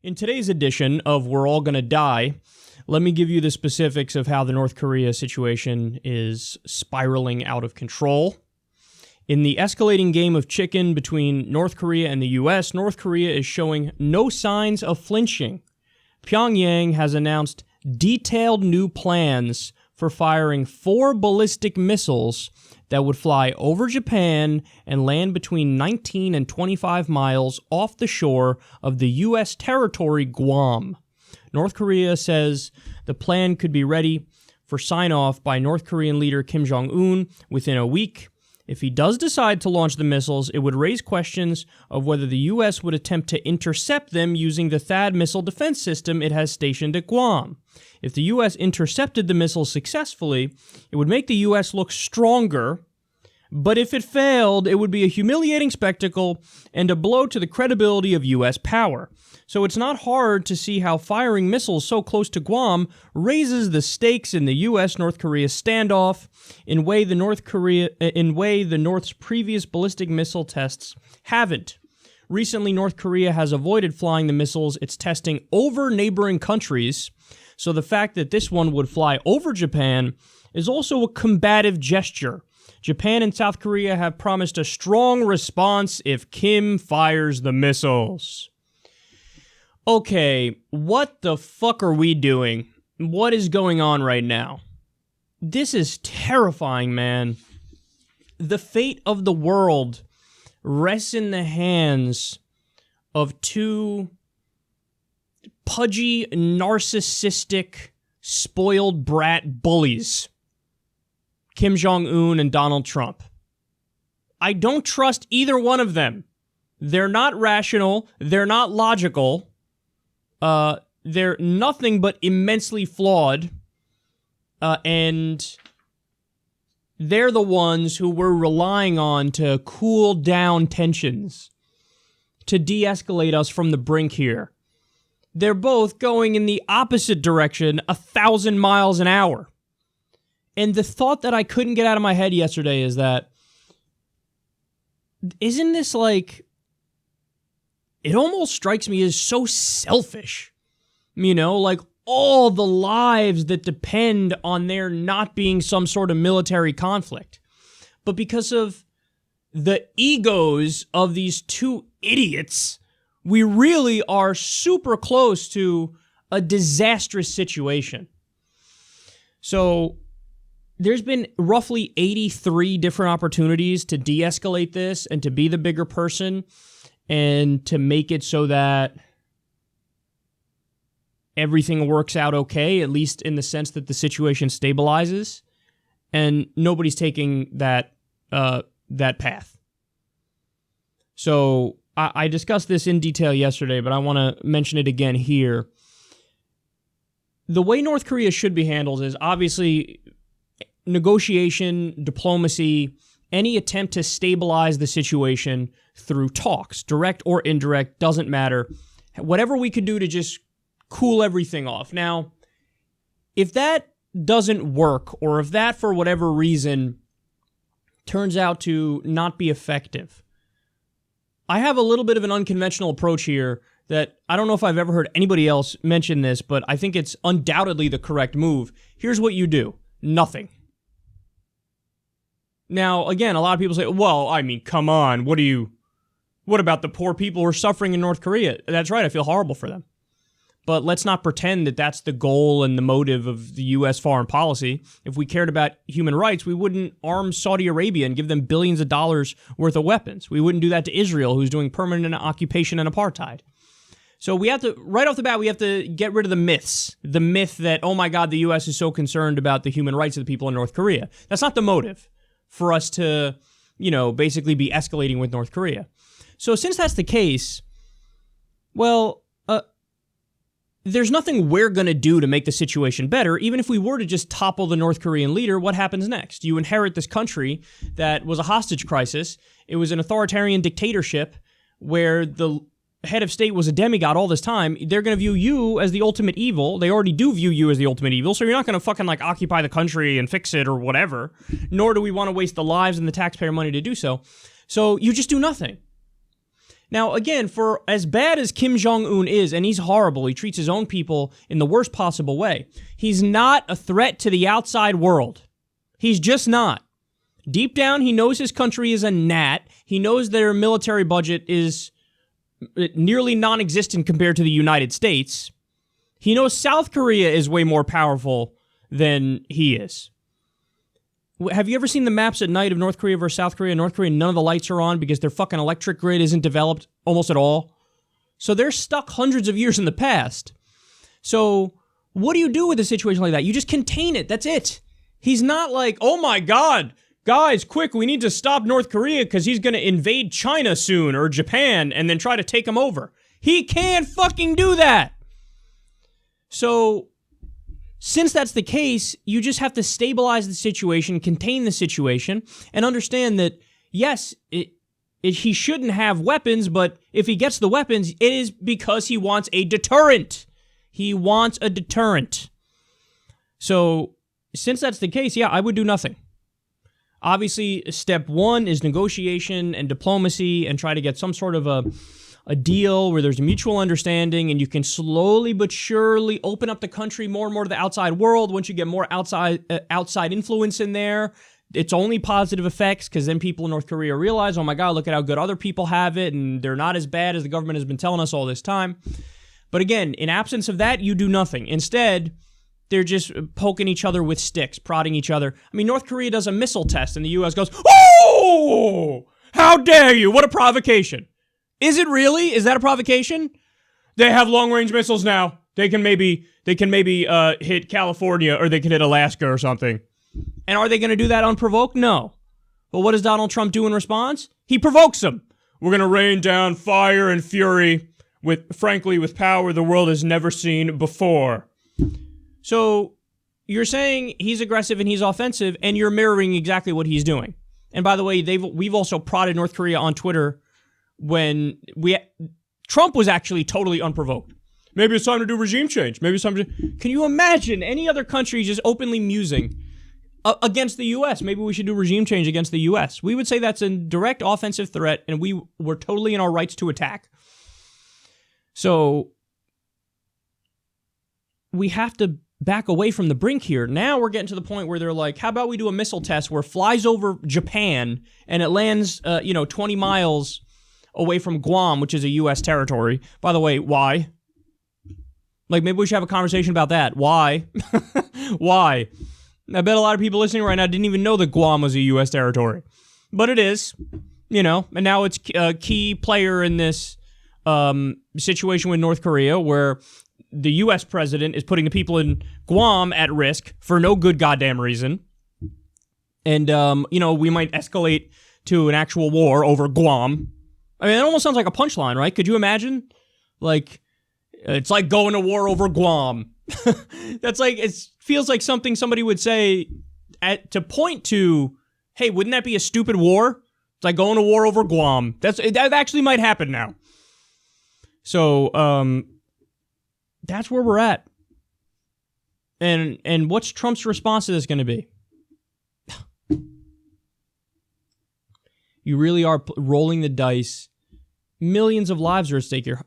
In today's edition of We're All Gonna Die, let me give you the specifics of how the North Korea situation is spiraling out of control. In the escalating game of chicken between North Korea and the U.S., North Korea is showing no signs of flinching. Pyongyang has announced detailed new plans for firing 4 ballistic missiles that would fly over Japan and land between 19 and 25 miles off the shore of the U.S. territory Guam. North Korea says the plan could be ready for sign-off by North Korean leader Kim Jong-un within a week. If he does decide to launch the missiles, it would raise questions of whether the U.S. would attempt to intercept them using the THAAD missile defense system it has stationed at Guam. If the U.S. intercepted the missiles successfully, it would make the U.S. look stronger, but if it failed, it would be a humiliating spectacle and a blow to the credibility of U.S. power. So it's not hard to see how firing missiles so close to Guam raises the stakes in the U.S.-North Korea standoff in way the North's previous ballistic missile tests haven't. Recently, North Korea has avoided flying the missiles it's testing over neighboring countries, so the fact that this one would fly over Japan is also a combative gesture. Japan and South Korea have promised a strong response if Kim fires the missiles. Okay, what the fuck are we doing? What is going on right now? This is terrifying, man. The fate of the world rests in the hands of 2 pudgy, narcissistic, spoiled brat bullies. Kim Jong-un and Donald Trump. I don't trust either one of them. They're not rational. They're not logical. They're nothing but immensely flawed. And they're the ones who we're relying on to cool down tensions, to de-escalate us from the brink here. They're both going in the opposite direction 1,000 miles an hour. And the thought that I couldn't get out of my head yesterday is that, isn't this like, it almost strikes me as so selfish, you know, like all the lives that depend on there not being some sort of military conflict. But because of the egos of these 2 idiots, we really are super close to a disastrous situation. So there's been roughly 83 different opportunities to de-escalate this and to be the bigger person and to make it so that everything works out okay, at least in the sense that the situation stabilizes, and nobody's taking that path. So I discussed this in detail yesterday, but I want to mention it again here. The way North Korea should be handled is obviously negotiation, diplomacy, any attempt to stabilize the situation through talks, direct or indirect, doesn't matter. Whatever we could do to just cool everything off. Now, if that doesn't work, or if that, for whatever reason, turns out to not be effective, I have a little bit of an unconventional approach here that I don't know if I've ever heard anybody else mention this, but I think it's undoubtedly the correct move. Here's what you do. Nothing. Now, again, a lot of people say, well, I mean, come on, what about the poor people who are suffering in North Korea? That's right, I feel horrible for them. But let's not pretend that that's the goal and the motive of the U.S. foreign policy. If we cared about human rights, we wouldn't arm Saudi Arabia and give them billions of dollars worth of weapons. We wouldn't do that to Israel, who's doing permanent occupation and apartheid. So we have to, right off the bat, we have to get rid of the myths. The myth that, oh my God, the U.S. is so concerned about the human rights of the people in North Korea. That's not the motive for us to, basically be escalating with North Korea. So since that's the case, well, there's nothing we're going to do to make the situation better. Even if we were to just topple the North Korean leader, what happens next? You inherit this country that was a hostage crisis. It was an authoritarian dictatorship where the head of state was a demigod all this time. They're going to view you as the ultimate evil. They already do view you as the ultimate evil, so you're not going to fucking occupy the country and fix it or whatever, nor do we want to waste the lives and the taxpayer money to do so. So you just do nothing. Now, again, for as bad as Kim Jong-un is, and he's horrible, he treats his own people in the worst possible way, he's not a threat to the outside world. He's just not. Deep down, he knows his country is a gnat. He knows their military budget is nearly non-existent compared to the United States. He knows South Korea is way more powerful than he is. Have you ever seen the maps at night of North Korea versus South Korea? North Korea, none of the lights are on because their fucking electric grid isn't developed almost at all. So they're stuck hundreds of years in the past. So what do you do with a situation like that? You just contain it. That's it. He's not like, oh my God, guys, quick, we need to stop North Korea because he's going to invade China soon or Japan and then try to take them over. He can't fucking do that. So since that's the case, you just have to stabilize the situation, contain the situation, and understand that, yes, he shouldn't have weapons, but if he gets the weapons, it is because he wants a deterrent. He wants a deterrent. So since that's the case, yeah, I would do nothing. Obviously, step one is negotiation and diplomacy and try to get some sort of a deal where there's a mutual understanding and you can slowly but surely open up the country more and more to the outside world. Once you get more outside influence in there, it's only positive effects because then people in North Korea realize, oh my God, look at how good other people have it and they're not as bad as the government has been telling us all this time. But again, in absence of that, you do nothing. Instead, they're just poking each other with sticks, prodding each other. I mean, North Korea does a missile test and the U.S. goes, oh, how dare you? What a provocation. Is it really? Is that a provocation? They have long-range missiles now. They can maybe hit California or they can hit Alaska or something. And are they going to do that unprovoked? No. But what does Donald Trump do in response? He provokes them. We're going to rain down fire and fury with power the world has never seen before. So you're saying he's aggressive and he's offensive, and you're mirroring exactly what he's doing. And by the way, we've also prodded North Korea on Twitter when Trump was actually totally unprovoked. Maybe it's time to do regime change. Maybe it's time to... Can you imagine any other country just openly musing against the U.S.? Maybe we should do regime change against the U.S. We would say that's a direct offensive threat, and we were totally in our rights to attack. So we have to back away from the brink here. Now we're getting to the point where they're like, how about we do a missile test where it flies over Japan and it lands, 20 miles away from Guam, which is a U.S. territory. By the way, why? Like, maybe we should have a conversation about that. Why? Why? I bet a lot of people listening right now didn't even know that Guam was a U.S. territory. But it is, and now it's a key player in this situation with North Korea where the U.S. president is putting the people in Guam at risk for no good goddamn reason. And, we might escalate to an actual war over Guam. I mean, it almost sounds like a punchline, right? Could you imagine? Like, it's like going to war over Guam. That's like, it feels like something somebody would say to point to, hey, wouldn't that be a stupid war? It's like going to war over Guam. That actually might happen now. So, that's where we're at. And what's Trump's response to this going to be? You really are rolling the dice. Millions of lives are at stake here.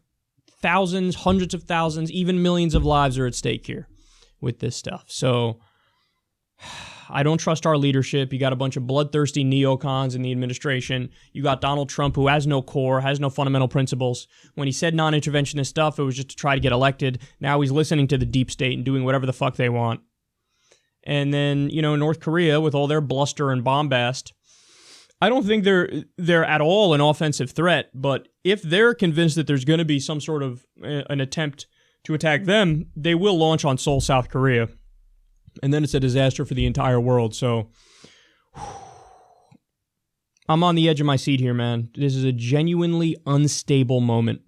Thousands, hundreds of thousands, even millions of lives are at stake here with this stuff. So I don't trust our leadership. You got a bunch of bloodthirsty neocons in the administration. You got Donald Trump, who has no core, has no fundamental principles. When he said non-interventionist stuff, it was just to try to get elected. Now he's listening to the deep state and doing whatever the fuck they want. And then, North Korea, with all their bluster and bombast, I don't think they're at all an offensive threat, but if they're convinced that there's going to be some sort of an attempt to attack them, they will launch on Seoul, South Korea. And then it's a disaster for the entire world. So I'm on the edge of my seat here, man. This is a genuinely unstable moment.